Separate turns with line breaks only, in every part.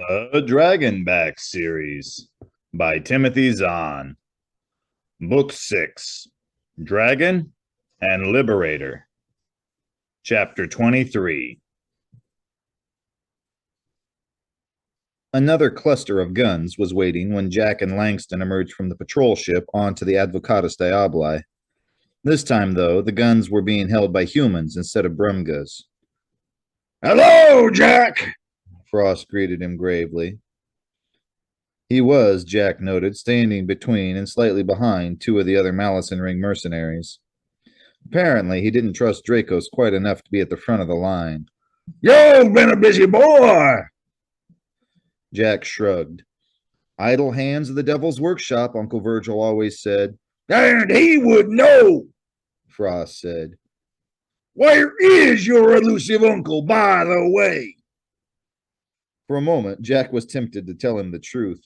The Dragonback Series by Timothy Zahn. Book 6, Dragon and Liberator. Chapter 23. Another cluster of guns was waiting when Jack and Langston emerged from the patrol ship onto the Advocatus Diaboli. This time, though, the guns were being held by humans instead of Brumgas.
"Hello, Jack!"
Frost greeted him gravely. He was, Jack noted, standing between and slightly behind two of the other Malison Ring mercenaries. Apparently, he didn't trust Dracos quite enough to be at the front of the line.
"You've been a busy boy!"
Jack shrugged. Idle hands of the devil's workshop, Uncle Virgil always said.
"And he would know,"
Frost said.
"Where is your elusive uncle, by the way?"
For a moment, Jack was tempted to tell him the truth.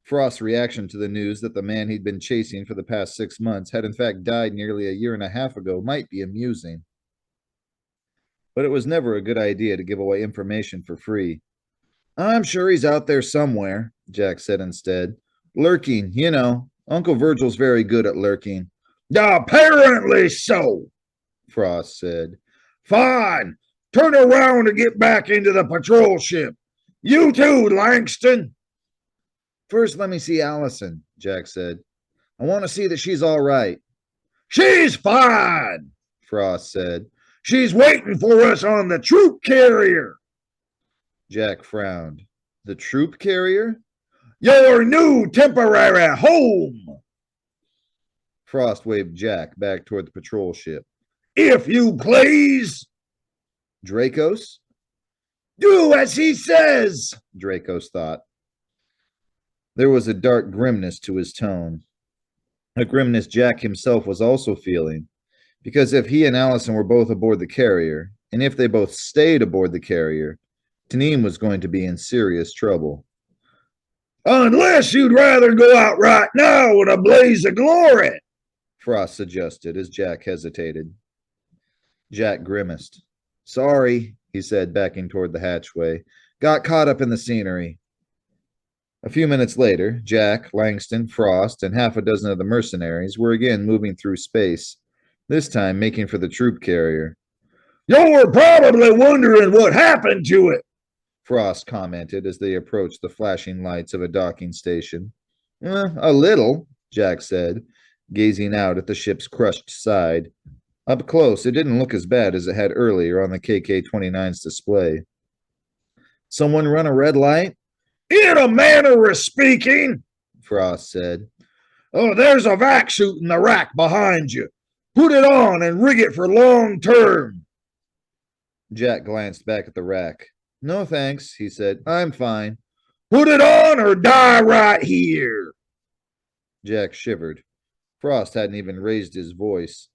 Frost's reaction to the news that the man he'd been chasing for the past 6 months had in fact died nearly a year and a half ago might be amusing. But it was never a good idea to give away information for free. "I'm sure he's out there somewhere," Jack said instead. "Lurking, you know. Uncle Virgil's very good at lurking."
"Apparently so,"
Frost said.
"Fine. Turn around and get back into the patrol ship. You too, Langston."
"First, let me see Allison," Jack said. "I want to see that she's all right."
"She's fine,"
Frost said.
"She's waiting for us on the troop carrier."
Jack frowned. "The troop carrier?"
"Your new temporary home."
Frost waved Jack back toward the patrol ship.
"If you please."
"Dracos?"
"Do as he says,"
Dracos thought. There was a dark grimness to his tone, a grimness Jack himself was also feeling, because if he and Allison were both aboard the carrier, and if they both stayed aboard the carrier, Tanim was going to be in serious trouble.
"Unless you'd rather go out right now in a blaze of glory,"
Frost suggested as Jack hesitated. Jack grimaced. "Sorry," he said, backing toward the hatchway. "Got caught up in the scenery." A few minutes later, Jack, Langston, Frost, and half a dozen of the mercenaries were again moving through space, this time making for the troop carrier.
"You're probably wondering what happened to it,"
Frost commented as they approached the flashing lights of a docking station. A little," Jack said, gazing out at the ship's crushed side. Up close, it didn't look as bad as it had earlier on the KK-29's display. "Someone run a red light?"
"In a manner of speaking,"
Frost said.
"Oh, there's a vac suit in the rack behind you. Put it on and rig it for long term."
Jack glanced back at the rack. "No, thanks," he said. "I'm fine."
"Put it on or die right here."
Jack shivered. Frost hadn't even raised his voice,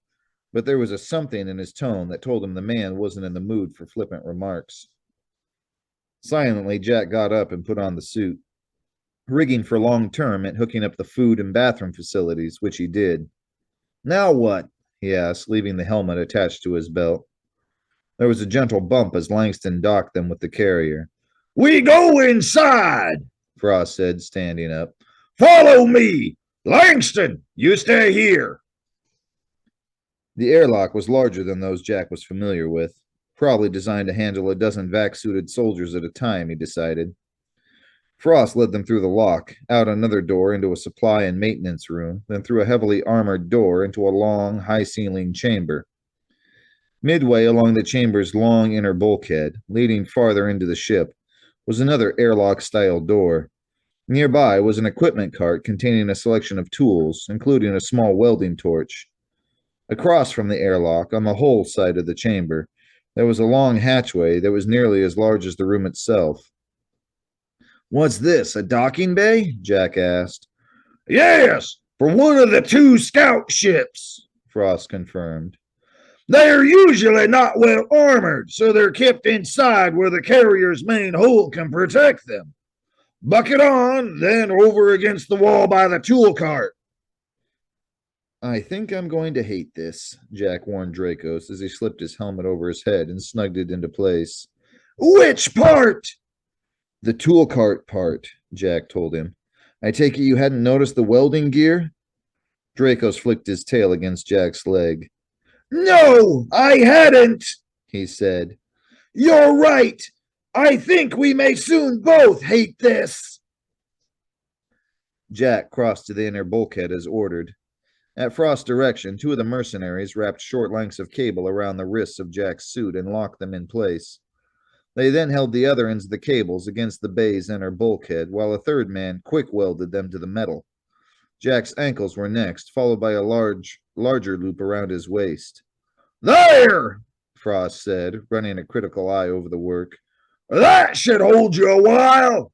but there was a something in his tone that told him the man wasn't in the mood for flippant remarks. Silently, Jack got up and put on the suit. Rigging for long term meant hooking up the food and bathroom facilities, which he did. "Now what?" he asked, leaving the helmet attached to his belt. There was a gentle bump as Langston docked them with the carrier.
"We go inside,"
Frost said, standing up.
"Follow me. Langston, you stay here."
The airlock was larger than those Jack was familiar with, probably designed to handle a dozen vac-suited soldiers at a time, he decided. Frost led them through the lock, out another door into a supply and maintenance room, then through a heavily armored door into a long, high-ceilinged chamber. Midway along the chamber's long inner bulkhead, leading farther into the ship, was another airlock-style door. Nearby was an equipment cart containing a selection of tools, including a small welding torch. Across from the airlock, on the whole side of the chamber, there was a long hatchway that was nearly as large as the room itself. "What's this, a docking bay?" Jack asked.
"Yes, for one of the two scout ships,"
Frost confirmed.
"They're usually not well armored, so they're kept inside where the carrier's main hold can protect them. Bucket on, then over against the wall by the tool cart."
"I think I'm going to hate this," Jack warned Dracos as he slipped his helmet over his head and snugged it into place.
"Which part?"
The tool cart part, Jack told him. I take it you hadn't noticed the welding gear? Dracos flicked his tail against Jack's leg.
No, I hadn't,
He said.
You're right. I think we may soon both hate this.
Jack crossed to the inner bulkhead as ordered. At Frost's direction, two of the mercenaries wrapped short lengths of cable around the wrists of Jack's suit and locked them in place. They then held the other ends of the cables against the bay's inner bulkhead, while a third man quick welded them to the metal. Jack's ankles were next, followed by a larger loop around his waist.
There,
Frost said, running a critical eye over the work.
That should hold you a while.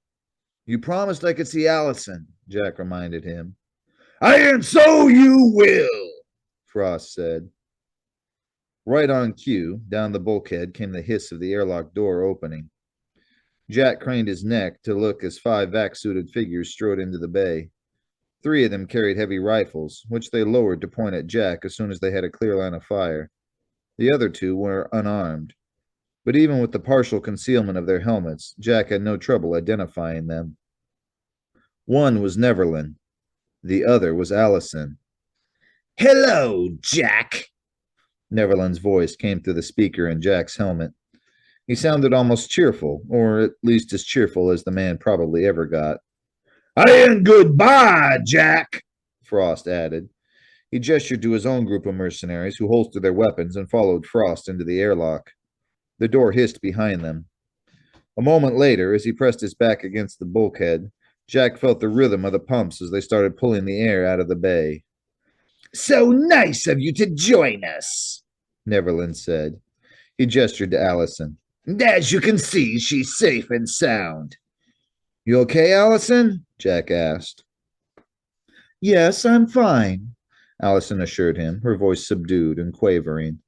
You promised I could see Allison, Jack reminded him.
And so you will,
Frost said. Right on cue, down the bulkhead came the hiss of the airlock door opening. Jack craned his neck to look as 5 vac-suited figures strode into the bay. 3 of them carried heavy rifles, which they lowered to point at Jack as soon as they had a clear line of fire. The other 2 were unarmed. But even with the partial concealment of their helmets, Jack had no trouble identifying them. One was Neverland. The other was Allison.
Hello, Jack.
Neverland's voice came through the speaker in Jack's helmet. He sounded almost cheerful, or at least as cheerful as the man probably ever got.
And goodbye, Jack,
Frost added. He gestured to his own group of mercenaries who holstered their weapons and followed Frost into the airlock. The door hissed behind them. A moment later, as he pressed his back against the bulkhead, Jack felt the rhythm of the pumps as they started pulling the air out of the bay.
So nice of you to join us,
Neverland said. He gestured to Allison.
As you can see, she's safe and sound.
You okay, Allison? Jack asked. Yes, I'm fine, Allison assured him, her voice subdued and quavering.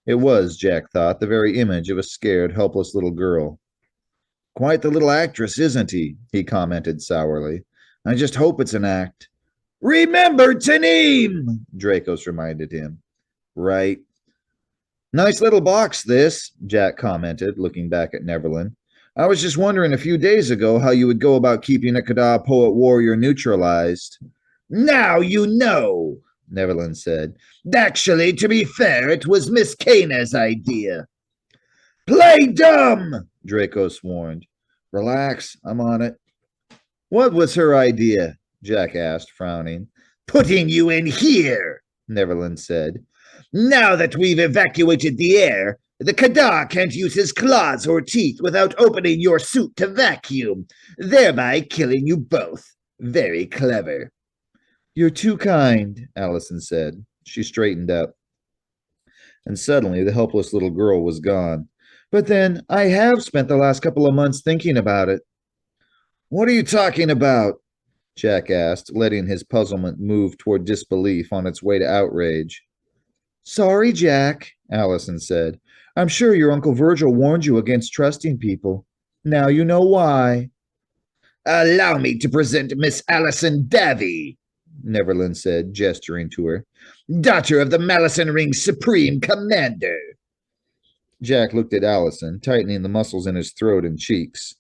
It was, Jack thought, the very image of a scared, helpless little girl. Quite the little actress, isn't he? He commented sourly. I just hope it's an act.
Remember Tanim,
Dracos reminded him. Right. Nice little box, this, Jack commented, looking back at Neverland. I was just wondering a few days ago how you would go about keeping a Kada poet warrior neutralized.
Now you know,
Neverland said.
Actually, to be fair, it was Miss Kana's idea. Play dumb,
Dracos warned. Relax, I'm on it. What was her idea? Jack asked, frowning.
Putting you in here,
Neverland said.
Now that we've evacuated the air, the Kada can't use his claws or teeth without opening your suit to vacuum, thereby killing you both. Very clever.
You're too kind, Allison said. She straightened up. And suddenly the helpless little girl was gone. But then I have spent the last couple of months thinking about it. What are you talking about? Jack asked, letting his puzzlement move toward disbelief on its way to outrage. Sorry, Jack, Allison said. I'm sure your Uncle Virgil warned you against trusting people. Now you know why.
Allow me to present Miss Allison Davy,
Neverland said, gesturing to her.
Daughter of the Malison Ring's Supreme Commander.
Jack looked at Allison, tightening the muscles in his throat and cheeks.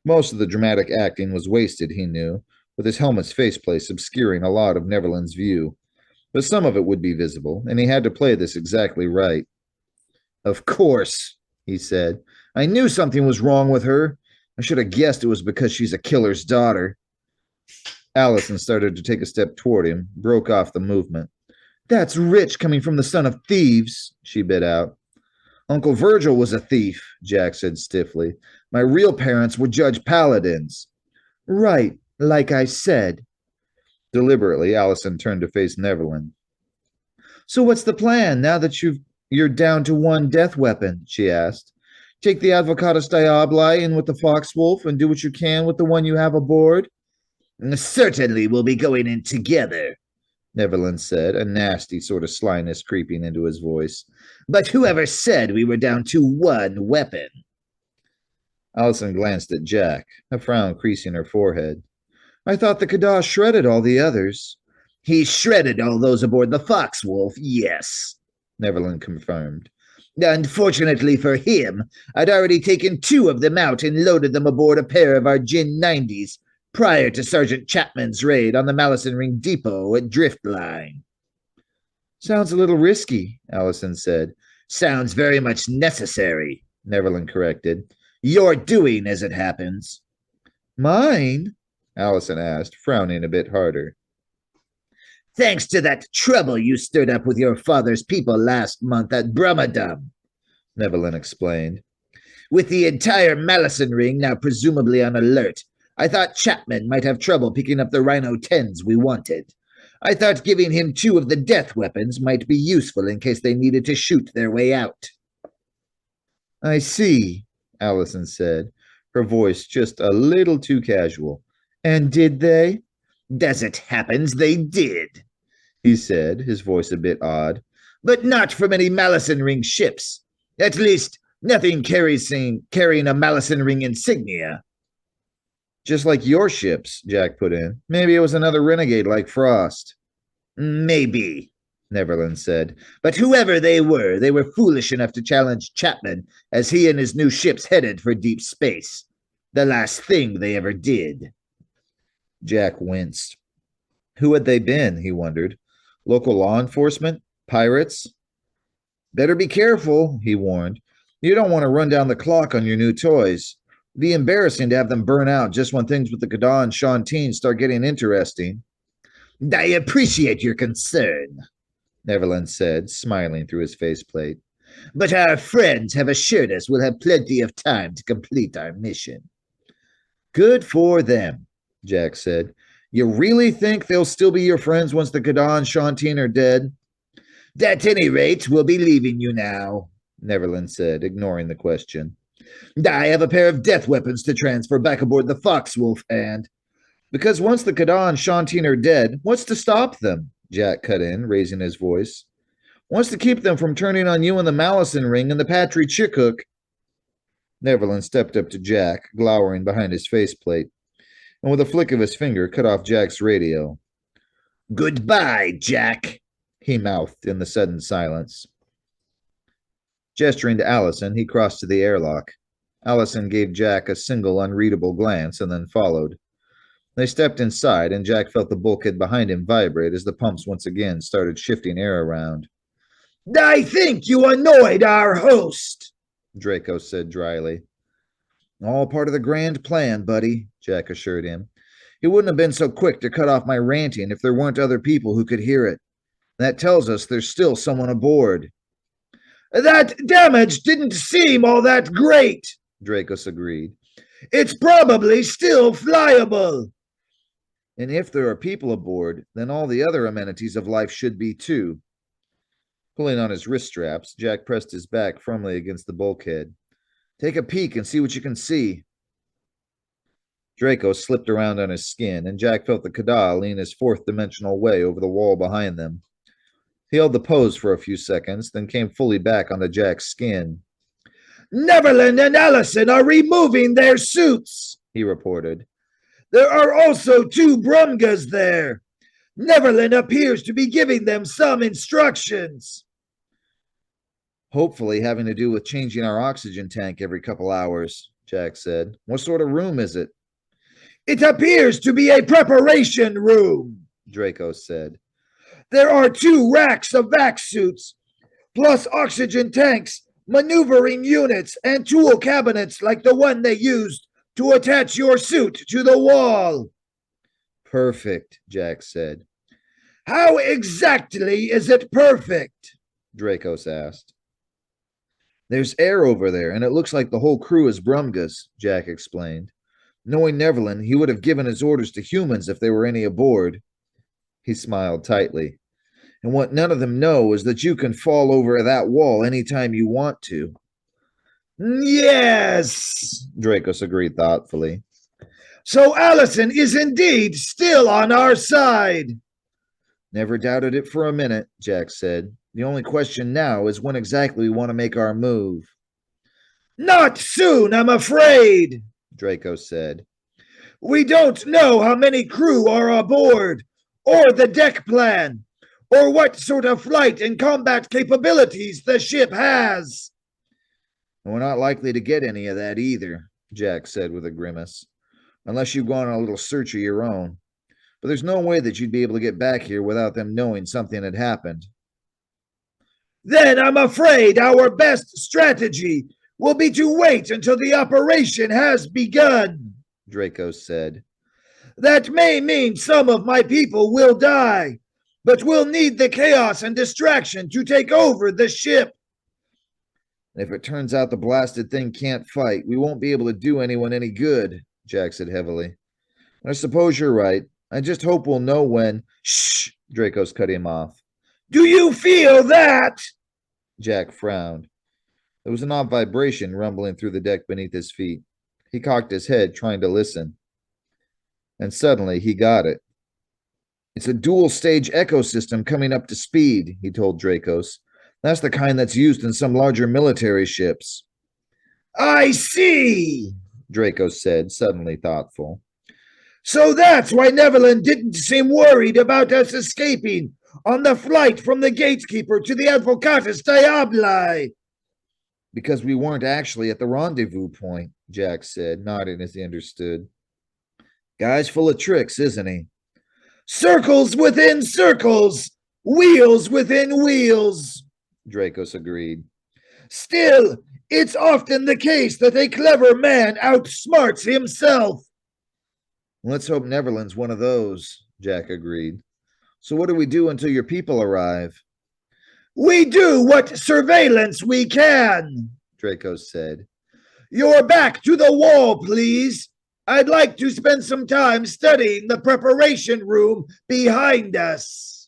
Most of the dramatic acting was wasted, he knew, with his helmet's faceplate obscuring a lot of Neverland's view. But some of it would be visible, and he had to play this exactly right. Of course, he said. I knew something was wrong with her. I should have guessed it was because she's a killer's daughter. Allison started to take a step toward him, broke off the movement. That's rich coming from the son of thieves, she bit out. Uncle Virgil was a thief, Jack said stiffly. My real parents were judge paladins. Right, like I said. Deliberately, Allison turned to face Neverland. So what's the plan now that you're down to one death weapon? She asked. Take the Advocatus Diabli in with the Foxwolf and do what you can with the one you have aboard?
Certainly we'll be going in together,
Neverland said, a nasty sort of slyness creeping into his voice.
But whoever said we were down to one weapon?
Allison glanced at Jack, a frown creasing her forehead. I thought the Kada shredded all the others.
He shredded all those aboard the Foxwolf, yes,
Neverland confirmed.
Unfortunately for him, I'd already taken 2 of them out and loaded them aboard a pair of our Gin 90s prior to Sergeant Chapman's raid on the Malison Ring Depot at Driftline.
Sounds a little risky, Allison said.
Sounds very much necessary, Neverland corrected. Your doing, as it happens.
Mine? Allison asked, frowning a bit harder.
Thanks to that trouble you stirred up with your father's people last month at Brumadum, Neverland explained. With the entire Malison Ring now presumably on alert, I thought Chapman might have trouble picking up the Rhino 10s we wanted. I thought giving him 2 of the death weapons might be useful in case they needed to shoot their way out.
I see, Allison said, her voice just a little too casual. And did they?
As it happens, they did,
he said, his voice a bit odd.
But not from any Malison Ring ships. At least, nothing carrying a Malison Ring insignia.
Just like your ships, Jack put in. Maybe it was another renegade like Frost.
Maybe, Neverland said. But whoever they were foolish enough to challenge Chapman as he and his new ships headed for deep space. The last thing they ever did.
Jack winced. Who had they been, he wondered. Local law enforcement? Pirates? Better be careful, he warned. You don't want to run down the clock on your new toys. It'd be embarrassing to have them burn out just when things with the Gaddah and Shantine start getting interesting.
I appreciate your concern,
Neverland said, smiling through his faceplate.
But our friends have assured us we'll have plenty of time to complete our mission.
Good for them, Jack said. You really think they'll still be your friends once the Gaddah and Shantine are dead?
At any rate, we'll be leaving you now,
Neverland said, ignoring the question.
I have a pair of death weapons to transfer back aboard the Foxwolf, and...
Because once the Gaddah and Shantine are dead, what's to stop them? Jack cut in, raising his voice. Wants to keep them from turning on you and the Malison Ring and the Patry Chickhook. Neverland stepped up to Jack, glowering behind his faceplate, and with a flick of his finger cut off Jack's radio.
Goodbye, Jack,
he mouthed in the sudden silence. Gesturing to Allison, he crossed to the airlock. Allison gave Jack a single unreadable glance and then followed. They stepped inside, and Jack felt the bulkhead behind him vibrate as the pumps once again started shifting air around.
I think you annoyed our host,
Draco said dryly. All part of the grand plan, buddy, Jack assured him. He wouldn't have been so quick to cut off my ranting if there weren't other people who could hear it. That tells us there's still someone aboard.
That damage didn't seem all that great, Dracos agreed. It's probably still flyable.
And if there are people aboard, then all the other amenities of life should be too. Pulling on his wrist straps, Jack pressed his back firmly against the bulkhead. Take a peek and see what you can see. Draco slipped around on his skin, and Jack felt the Gaddah lean his fourth-dimensional way over the wall behind them. He held the pose for a few seconds, then came fully back onto Jack's skin.
Neverland and Allison are removing their suits, he reported. There are also 2 Brumgas there. Neverland appears to be giving them some instructions.
Hopefully having to do with changing our oxygen tank every couple hours, Jack said. What sort of room is it?
It appears to be a preparation room, Draco said. There are 2 racks of vac suits, plus oxygen tanks, maneuvering units, and tool cabinets like the one they used to attach your suit to the wall.
Perfect, Jack said.
How exactly is it perfect? Dracos asked.
There's air over there, and it looks like the whole crew is Brumgas, Jack explained. Knowing Neverland, he would have given his orders to humans if there were any aboard. He smiled tightly. And what none of them know is that you can fall over that wall anytime you want to.
Yes,
Dracos agreed thoughtfully.
So Allison is indeed still on our side.
Never doubted it for a minute, Jack said. The only question now is when exactly we want to make our move.
Not soon, I'm afraid, Draco said. We don't know how many crew are aboard, or the deck plan, or what sort of flight and combat capabilities the ship has.
And we're not likely to get any of that either, Jack said with a grimace, unless you've gone on a little search of your own. But there's no way that you'd be able to get back here without them knowing something had happened.
Then I'm afraid our best strategy will be to wait until the operation has begun,
Draco said.
That may mean some of my people will die, but we'll need the chaos and distraction to take over the ship.
And if it turns out the blasted thing can't fight, we won't be able to do anyone any good, Jack said heavily. I suppose you're right. I just hope we'll know when.
Shh!
Draco's cut him off.
Do you feel that?
Jack frowned. There was an odd vibration rumbling through the deck beneath his feet. He cocked his head, trying to listen. And suddenly he got it. It's a dual-stage echo system coming up to speed, he told Dracos. That's the kind that's used in some larger military ships.
I see,
Dracos said, suddenly thoughtful.
So that's why Neverland didn't seem worried about us escaping on the flight from the Gatekeeper to the Advocatus Diabli.
Because we weren't actually at the rendezvous point, Jack said, nodding as he understood. Guy's full of tricks, isn't he?
Circles within circles, wheels within wheels,
Dracos agreed.
Still, it's often the case that a clever man outsmarts himself.
Let's hope Neverland's one of those, Jack agreed. So what do we do until your people arrive?
We do what surveillance we can,
Dracos said.
Your back to the wall, please. I'd like to spend some time studying the preparation room behind us.